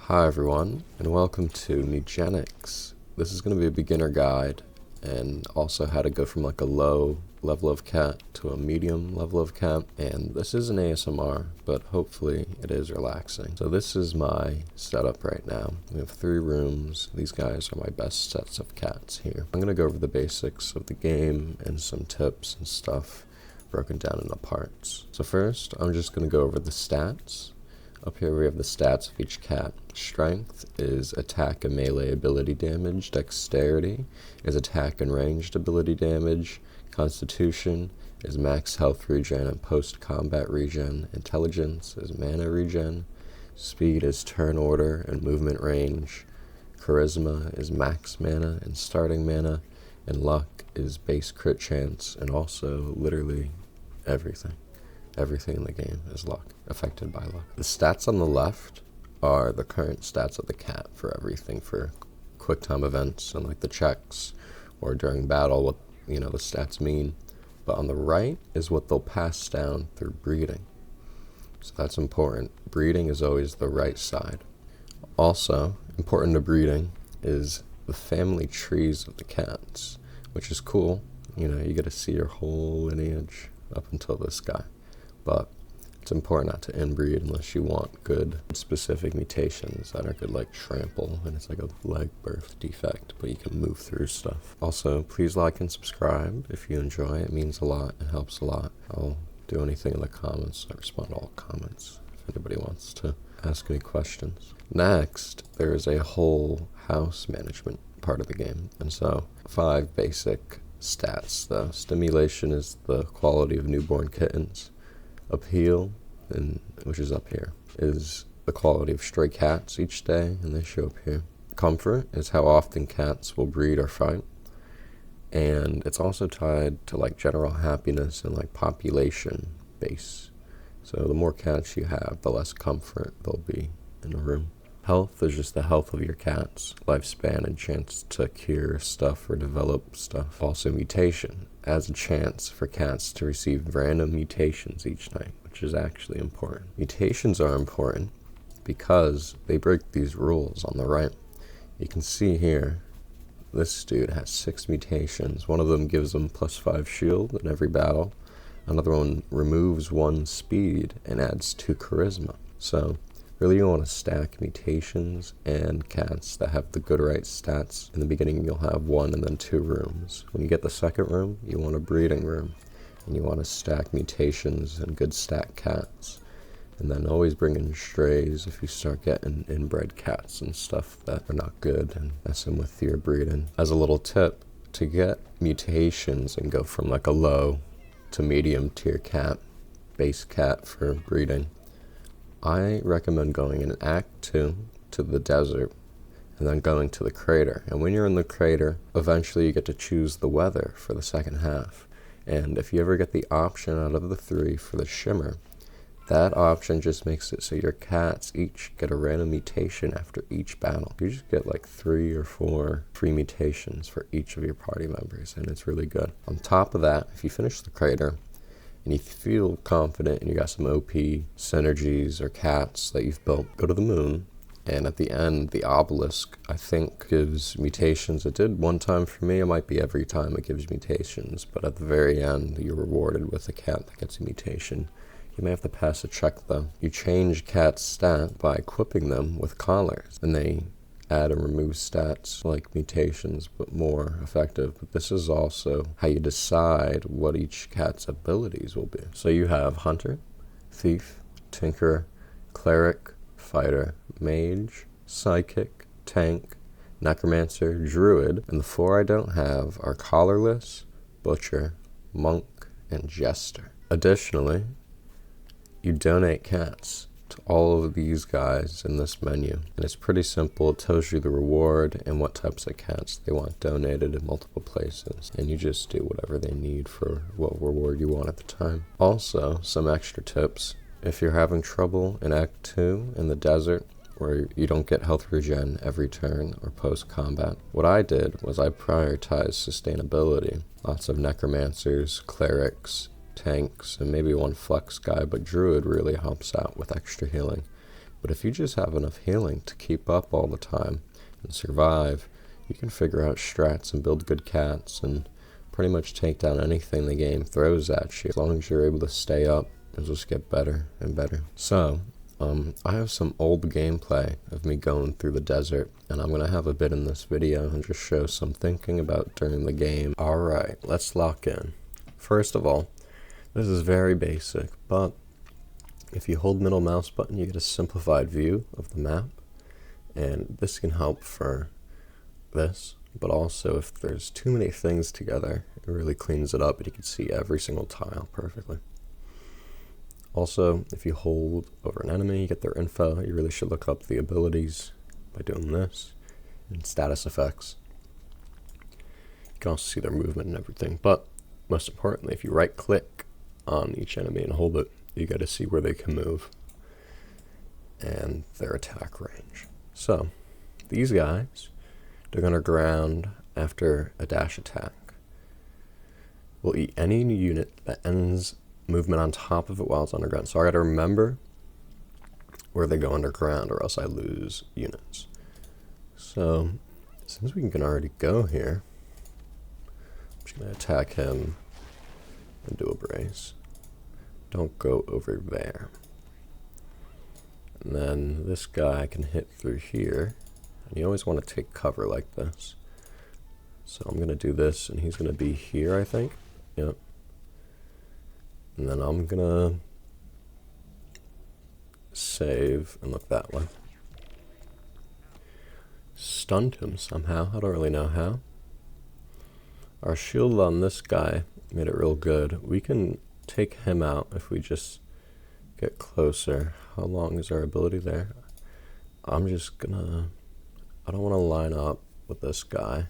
Hi everyone, and welcome to Mewgenics. This is going to be a beginner guide, and also how to go from like a low level of cat to a medium level of cat. And this is an ASMR, but hopefully it is relaxing. So this is my setup right now. We have 3 rooms. These guys are my best sets of cats here. I'm going to go over the basics of the game and some tips and stuff broken down into parts. So first, I'm just going to go over the stats. Up here we have the stats of each cat. Strength is attack and melee ability damage. Dexterity is attack and ranged ability damage. Constitution is max health regen and post-combat regen. Intelligence is mana regen. Speed is turn order and movement range. Charisma is max mana and starting mana. And luck is base crit chance and also literally everything. Everything in the game is luck, affected by luck. The stats on the left are the current stats of the cat for everything, for quick time events and like the checks or during battle, what the stats mean. But on the right is what they'll pass down through breeding. So that's important. Breeding is always the right side. Also, important to breeding is the family trees of the cats, which is cool. You get to see your whole lineage up until this guy. But it's important not to inbreed unless you want good specific mutations that are good, like trample, and it's like a leg birth defect, but you can move through stuff. Also, please like and subscribe if you enjoy. It means a lot. It helps a lot. I'll do anything in the comments. I respond to all comments if anybody wants to ask any questions. Next, there is a whole house management part of the game, and so 5 basic stats. The stimulation is the quality of newborn kittens. Appeal, which is up here, is the quality of stray cats each day, and they show up here. Comfort is how often cats will breed or fight, and it's also tied to like general happiness and like population base. So the more cats you have, the less comfort there'll be in a room. Health is just the health of your cats, lifespan and chance to cure stuff or develop stuff. Also mutation adds a chance for cats to receive random mutations each night, which is actually important. Mutations are important because they break these rules on the right. You can see here, this dude has 6 mutations. One of them gives him +5 shield in every battle. Another one removes 1 speed and adds 2 charisma. So really, you want to stack mutations and cats that have the good right stats. In the beginning, you'll have 1 and then 2 rooms. When you get the second room, you want a breeding room. And you want to stack mutations and good stat cats. And then always bring in strays if you start getting inbred cats and stuff that are not good and messing with your breeding. As a little tip, to get mutations and go from like a low to medium tier cat, base cat for breeding, I recommend going in Act 2 to the desert and then going to the crater. And when you're in the crater, eventually you get to choose the weather for the second half. And if you ever get the option out of the 3 for the shimmer, that option just makes it so your cats each get a random mutation after each battle. You just get like 3 or 4 free mutations for each of your party members, and it's really good. On top of that, if you finish the crater, and you feel confident and you got some OP synergies or cats that you've built, go to the moon, and at the end, the obelisk, I think, gives mutations. It did one time for me. It might be every time it gives mutations, but at the very end, you're rewarded with a cat that gets a mutation. You may have to pass a check, though. You change cat's stat by equipping them with collars, and they add and remove stats like mutations, but more effective. But this is also how you decide what each cat's abilities will be. So you have Hunter, Thief, Tinker, Cleric, Fighter, Mage, Psychic, Tank, Necromancer, Druid, and the 4 I don't have are Collarless, Butcher, Monk, and Jester. Additionally, you donate cats to all of these guys in this menu, and it's pretty simple. It tells you the reward and what types of cats they want donated in multiple places, and you just do whatever they need for what reward you want at the time. Also, some extra tips: if you're having trouble in Act 2 in the desert, where you don't get health regen every turn or post-combat, what I did was I prioritized sustainability. Lots of necromancers, clerics, tanks, and maybe 1 flex guy, but druid really helps out with extra healing. But if you just have enough healing to keep up all the time and survive, you can figure out strats and build good cats and pretty much take down anything the game throws at you. As long as you're able to stay up, it'll just get better and better. So, I have some old gameplay of me going through the desert, and I'm going to have a bit in this video and just show some thinking about during the game. Alright, let's lock in. First of all, this is very basic, but if you hold middle mouse button, you get a simplified view of the map, and this can help for this, but also if there's too many things together, it really cleans it up and you can see every single tile perfectly. Also, if you hold over an enemy, you get their info. You really should look up the abilities by doing this, and status effects. You can also see their movement and everything, but most importantly, if you right click on each enemy and hold it, you get to see where they can move and their attack range. So, these guys, they're going to ground after a dash attack. Will eat any unit that ends movement on top of it while it's underground. So I got to remember where they go underground or else I lose units. So since we can already go here, I'm just going to attack him and do a brace. Don't go over there. And then this guy can hit through here. And you always want to take cover like this. So I'm going to do this and he's going to be here, I think. Yep. And then I'm gonna save and look that way. Stunned him somehow. I don't really know how. Our shield on this guy made it real good. We can take him out if we just get closer. How long is our ability there? I'm just gonna... I don't want to line up with this guy.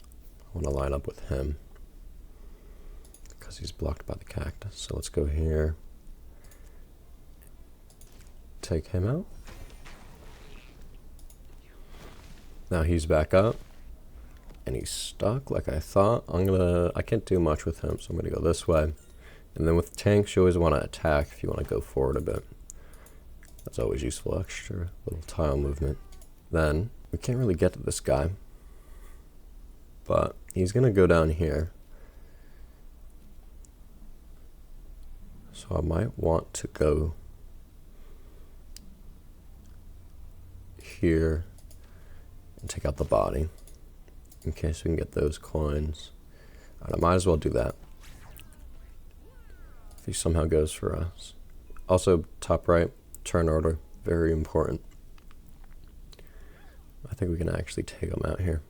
I want to line up with him. He's blocked by the cactus. So let's go here. Take him out. Now he's back up. And he's stuck like I thought. I can't do much with him, so I'm gonna go this way. And then with tanks, you always want to attack if you want to go forward a bit. That's always useful, extra little tile movement. Then, we can't really get to this guy. But he's gonna go down here. So I might want to go here and take out the body in case we can get those coins. And I might as well do that if he somehow goes for us. Also, top right, turn order, very important. I think we can actually take him out here.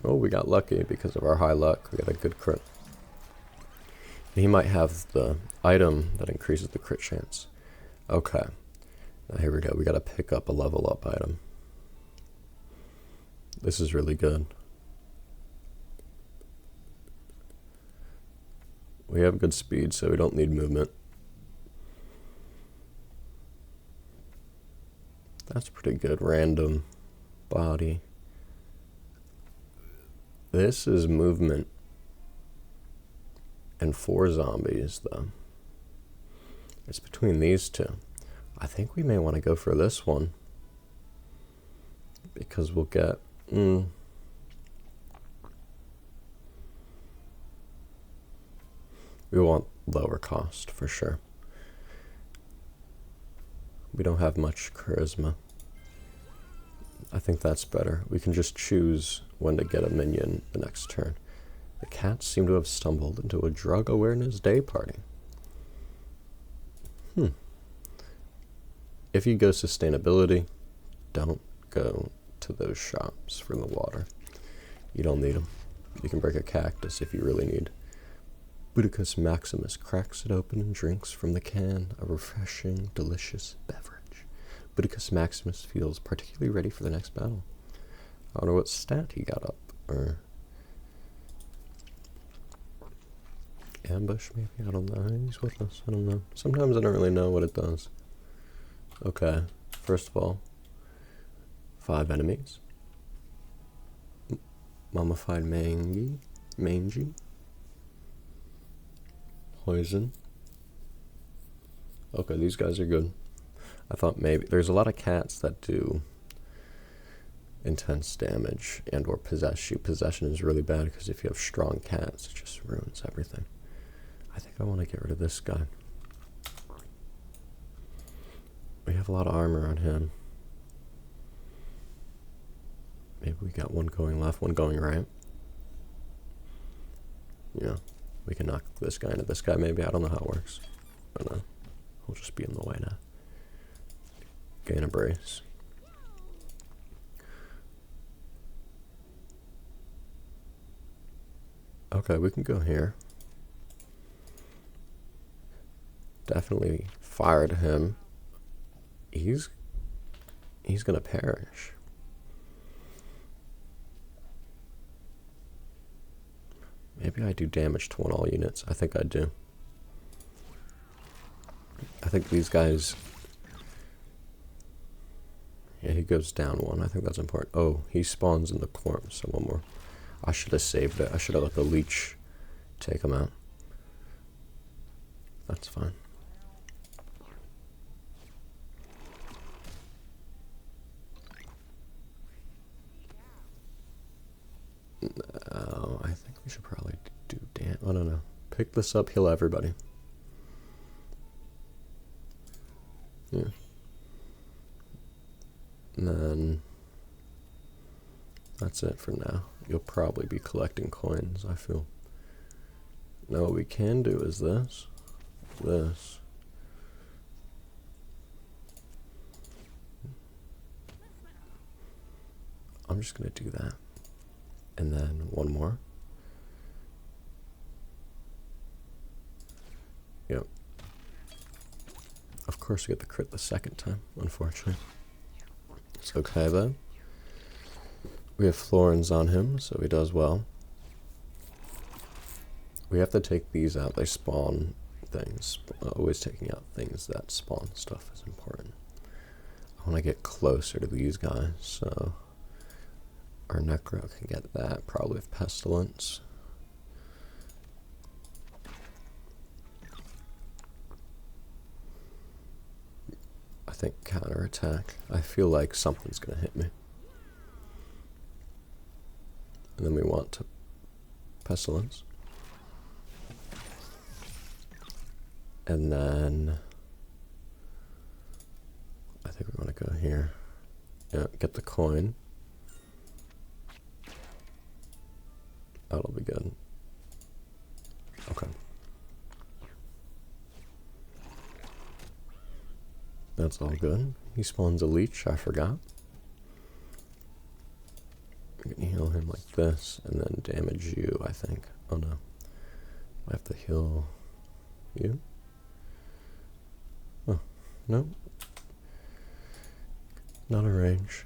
Oh, we got lucky because of our high luck. We got a good crit. He might have the item that increases the crit chance. Okay. Now here we go. We got to pick up a level up item. This is really good. We have good speed, so we don't need movement. That's pretty good. Random body. This is movement. And 4 zombies, though. It's between these two. I think we may want to go for this one. Because we'll get... We want lower cost, for sure. We don't have much charisma. I think that's better. We can just choose when to get a minion the next turn. The cats seem to have stumbled into a drug awareness day party. If you go sustainability, don't go to those shops for the water. You don't need them. You can break a cactus if you really need. Budicus Maximus cracks it open and drinks from the can, a refreshing, delicious beverage. Budicus Maximus feels particularly ready for the next battle. I wonder what stat he got up, or... ambush, maybe? I don't know. He's with us. I don't know. Sometimes I don't really know what it does. Okay. First of all, 5 enemies. Mummified mangy. Poison. Okay, these guys are good. I thought maybe there's a lot of cats that do intense damage and or possess you. Possession is really bad because if you have strong cats, it just ruins everything. I think I want to get rid of this guy. We have a lot of armor on him. Maybe we got one going left, one going right. Yeah, we can knock this guy into this guy maybe. I don't know how it works. I don't know. We'll just be in the way now. Gain a brace. Okay, we can go here. Definitely fire to him. He's gonna perish. Maybe I do damage to one all units. I think I do. I think these guys... Yeah, he goes down one. I think that's important. Oh, he spawns in the corpse, so one more. I should have saved it. I should have let the leech take him out. That's fine. I think we should probably do damage. I don't know. Pick this up, heal everybody. Yeah. And then that's it for now. You'll probably be collecting coins, I feel. Now what we can do is this. This. I'm just gonna do that. And then one more. Yep. Of course we get the crit the second time, unfortunately. It's okay though. We have Florins on him, so he does well. We have to take these out. They spawn things. Always taking out things that spawn stuff is important. I want to get closer to these guys, so our Necro can get that, probably with Pestilence. I think counterattack. I feel like something's going to hit me. And then we want to Pestilence. And then I think we want to go here. Yeah, get the coin. That'll be good. Okay. That's all good. He spawns a leech, I forgot. I'm gonna heal him like this, and then damage you, I think. Oh no. I have to heal you? Oh, no. Not a range.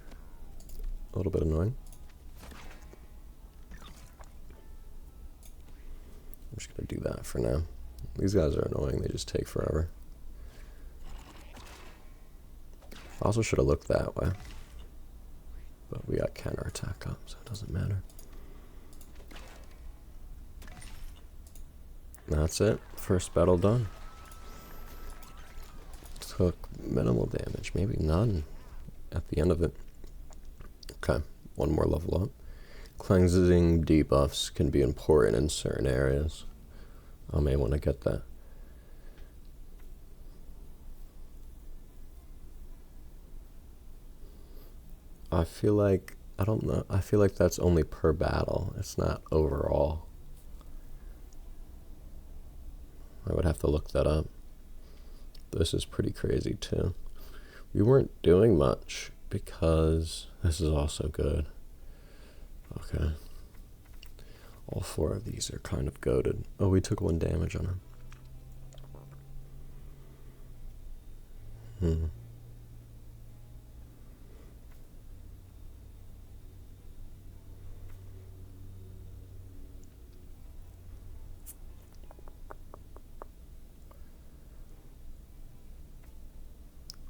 A little bit annoying. I'm just gonna do that for now. These guys are annoying, they just take forever. I also should have looked that way. But we got counterattack up, so it doesn't matter. That's it. First battle done. Took minimal damage, maybe none at the end of it. Okay, one more level up. Cleansing debuffs can be important in certain areas. I may want to get that. I feel like, I don't know, I feel like that's only per battle. It's not overall. I would have to look that up. This is pretty crazy too. We weren't doing much because this is also good. Okay. All four of these are kind of goated. Oh, we took 1 damage on him.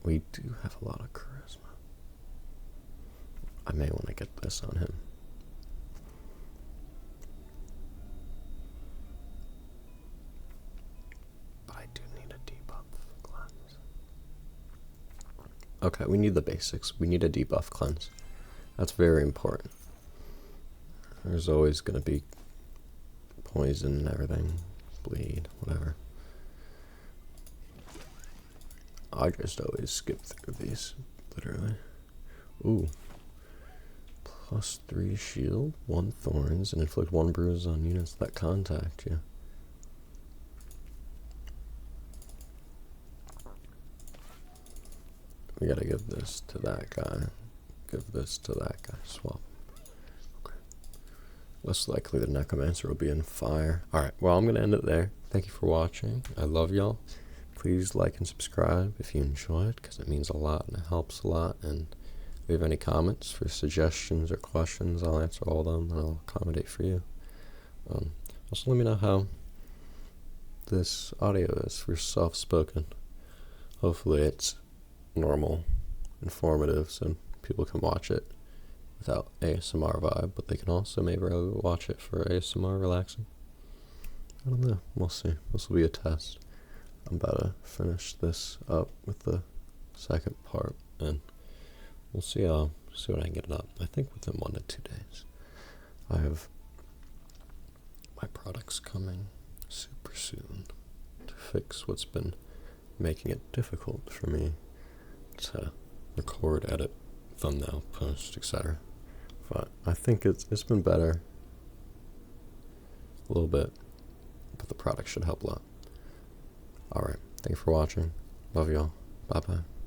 We do have a lot of charisma. I may want to get this on him. But I do need a debuff cleanse. Okay, we need the basics. We need a debuff cleanse. That's very important. There's always going to be poison and everything. Bleed, whatever. I just always skip through these, literally. Ooh. +3 shield, 1 thorns, and inflict 1 bruise on units that contact you. We gotta give this to that guy. Give this to that guy. Swap. Okay. Less likely the necromancer will be in fire. Alright, well, I'm gonna end it there. Thank you for watching. I love y'all. Please like and subscribe if you enjoyed, because it means a lot and it helps a lot. And if you have any comments for suggestions or questions, I'll answer all of them and I'll accommodate for you. Also, let me know how this audio is for soft-spoken. Hopefully it's normal, informative, so people can watch it without ASMR vibe, but they can also maybe watch it for ASMR relaxing. I don't know. We'll see. This will be a test. I'm about to finish this up with the second part, and we'll see what I can get it up. I think within 1 to 2 days. I have my products coming super soon to fix what's been making it difficult for me to record, edit, thumbnail, post, etc. But I think it's been better a little bit, but the product should help a lot. Alright, thank you for watching. Love y'all. Bye bye.